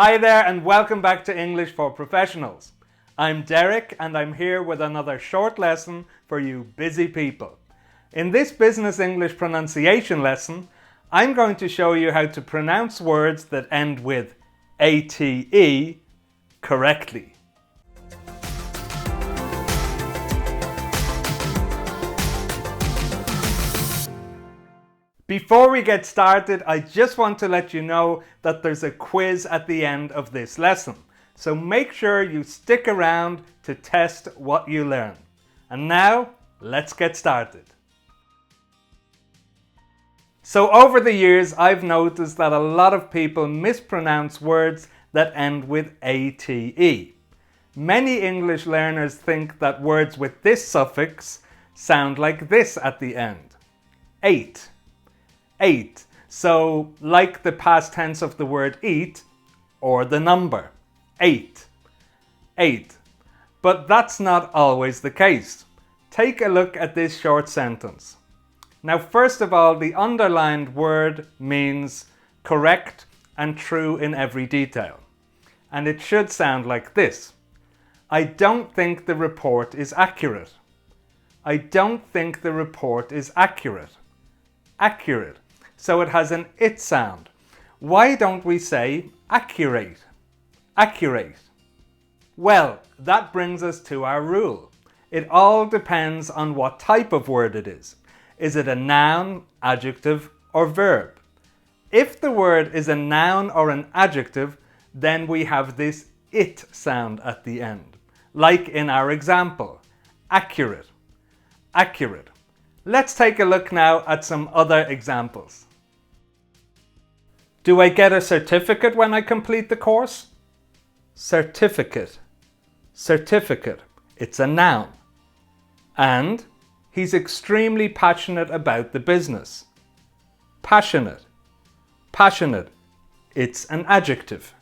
Hi there and welcome back to English for Professionals. I'm Derek and I'm here with another short lesson for you busy people. In this business English pronunciation lesson, I'm going to show you how to pronounce words that end with ATE correctly. Before we get started, I just want to let you know that there's a quiz at the end of this lesson. So make sure you stick around to test what you learn. And now, let's get started. So over the years, I've noticed that a lot of people mispronounce words that end with ATE. Many English learners think that words with this suffix sound like this at the end. Eight. So like the past tense of the word eat or the number. Eight. But that's not always the case. Take a look at this short sentence. Now first of all, the underlined word means correct and true in every detail. And it should sound like this. I don't think the report is accurate. I don't think the report is accurate. Accurate. So it has an it sound. Why don't we say accurate? Accurate. Well, that brings us to our rule. It all depends on what type of word it is. Is it a noun, adjective, or verb? If the word is a noun or an adjective, then we have this it sound at the end. Like in our example, accurate. Accurate. Let's take a look now at some other examples. Do I get a certificate when I complete the course? Certificate. Certificate. It's a noun. And he's extremely passionate about the business. Passionate. Passionate. It's an adjective.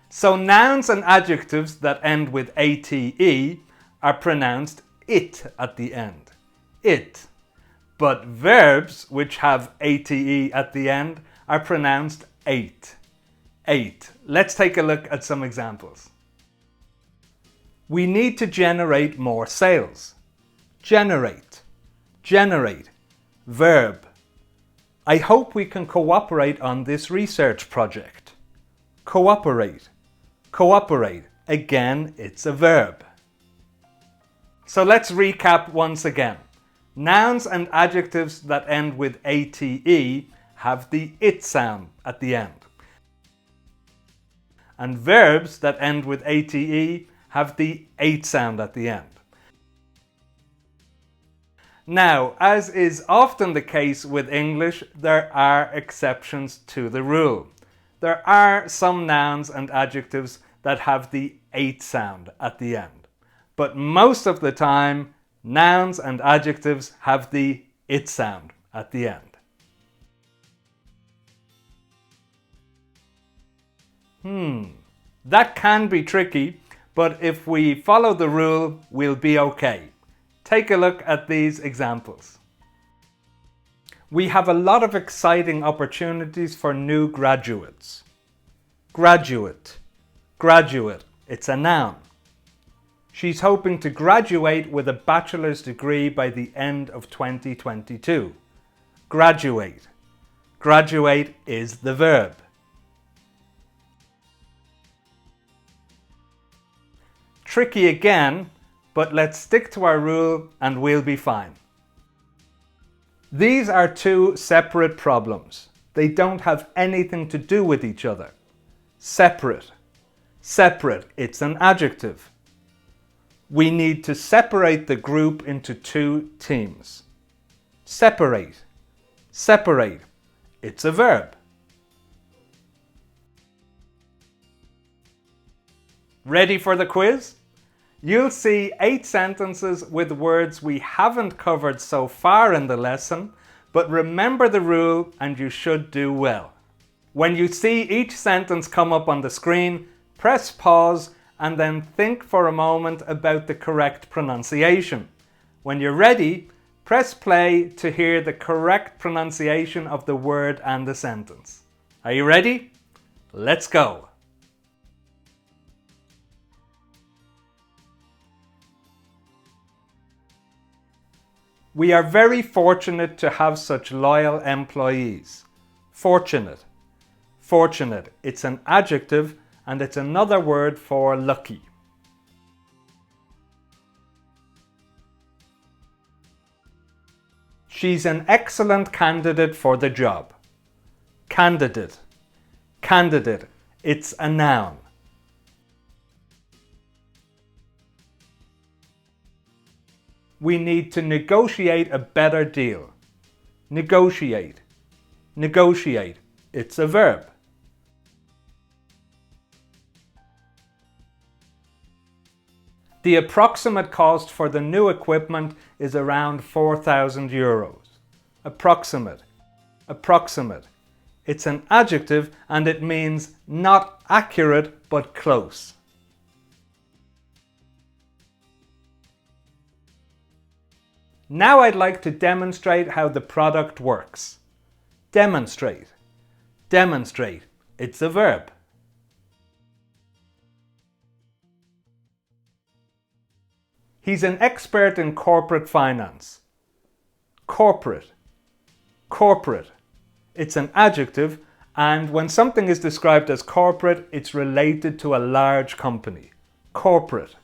So nouns and adjectives that end with ATE are pronounced it at the end. It. But verbs which have ATE at the end are pronounced ate. Ate. Let's take a look at some examples. We need to generate more sales. Generate. Generate. Verb. I hope we can cooperate on this research project. Cooperate. Cooperate. Again, it's a verb. So let's recap once again. Nouns and adjectives that end with ATE have the it sound at the end. And verbs that end with ATE have the ate sound at the end. Now, as is often the case with English, there are exceptions to the rule. There are some nouns and adjectives that have the ate sound at the end. But most of the time, nouns and adjectives have the it sound at the end. That can be tricky, but if we follow the rule, we'll be okay. Take a look at these examples. We have a lot of exciting opportunities for new graduates. Graduate. Graduate. It's a noun. She's hoping to graduate with a bachelor's degree by the end of 2022. Graduate. Graduate is the verb. Tricky again, but let's stick to our rule and we'll be fine. These are two separate problems. They don't have anything to do with each other. Separate. Separate. It's an adjective. We need to separate the group into two teams. Separate. Separate. It's a verb. Ready for the quiz? You'll see 8 sentences with words we haven't covered so far in the lesson, but remember the rule and you should do well. When you see each sentence come up on the screen, press pause and then think for a moment about the correct pronunciation. When you're ready, press play to hear the correct pronunciation of the word and the sentence. Are you ready? Let's go! We are very fortunate to have such loyal employees. Fortunate. Fortunate. It's an adjective and it's another word for lucky. She's an excellent candidate for the job. Candidate. Candidate. It's a noun. We need to negotiate a better deal. Negotiate. Negotiate. It's a verb. The approximate cost for the new equipment is around €4,000. Approximate. Approximate. It's an adjective and it means not accurate but close. Now I'd like to demonstrate how the product works. Demonstrate. Demonstrate. It's a verb. He's an expert in corporate finance. Corporate. Corporate. It's an adjective, and when something is described as corporate, it's related to a large company. Corporate.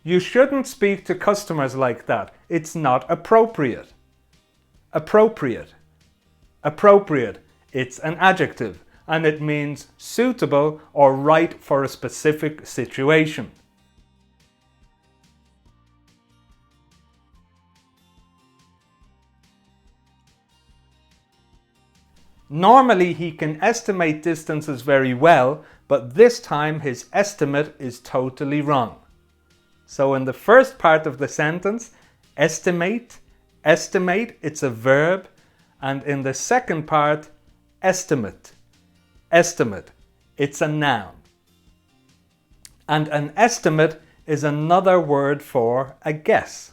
You shouldn't speak to customers like that. It's not appropriate. Appropriate. Appropriate. It's an adjective and it means suitable or right for a specific situation. Normally he can estimate distances very well, but this time his estimate is totally wrong. So in the first part of the sentence, estimate, estimate, it's a verb, and in the second part, estimate, estimate, it's a noun. And an estimate is another word for a guess.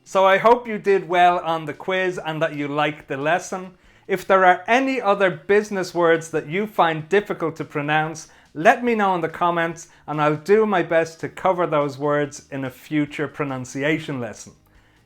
So I hope you did well on the quiz and that you liked the lesson. If there are any other business words that you find difficult to pronounce, let me know in the comments and I'll do my best to cover those words in a future pronunciation lesson.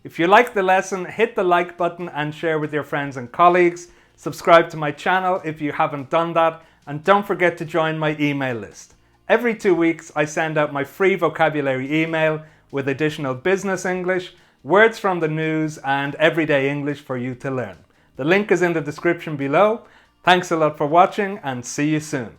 If you liked the lesson, hit the like button and share with your friends and colleagues. Subscribe to my channel if you haven't done that, and don't forget to join my email list. Every 2 weeks I send out my free vocabulary email with additional business English, words from the news and everyday English for you to learn. The link is in the description below. Thanks a lot for watching and see you soon.